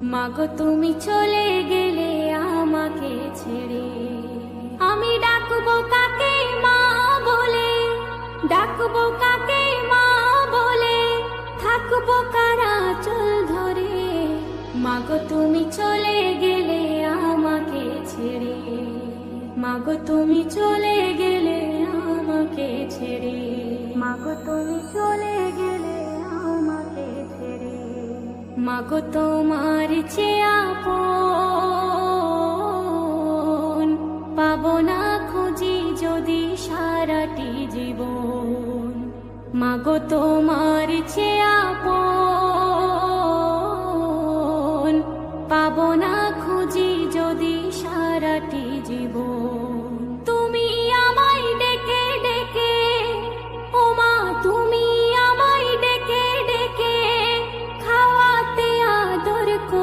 মাগো তুমি চলে গেলে আমাকে ছেড়ে, আমি ডাকবো কাকে মা বলে, ডাকবো কাকে মা বলে, থাকবো কারা চল ধরে। মাগো তুমি চলে গেলে আমাকে ছেড়ে, মাগো তুমি চলে গেলে আমাকে ছেড়ে, মাগো তুমি চলে গেলে আমাকে ছেড়ে। মাগো তোমার চেয়ে আপন পাবো না খুঁজি যদি সারাটি জীবন। মাগো তোমার চেয়ে আপন পাবো না খুঁজি যদি সারাটি জীবন।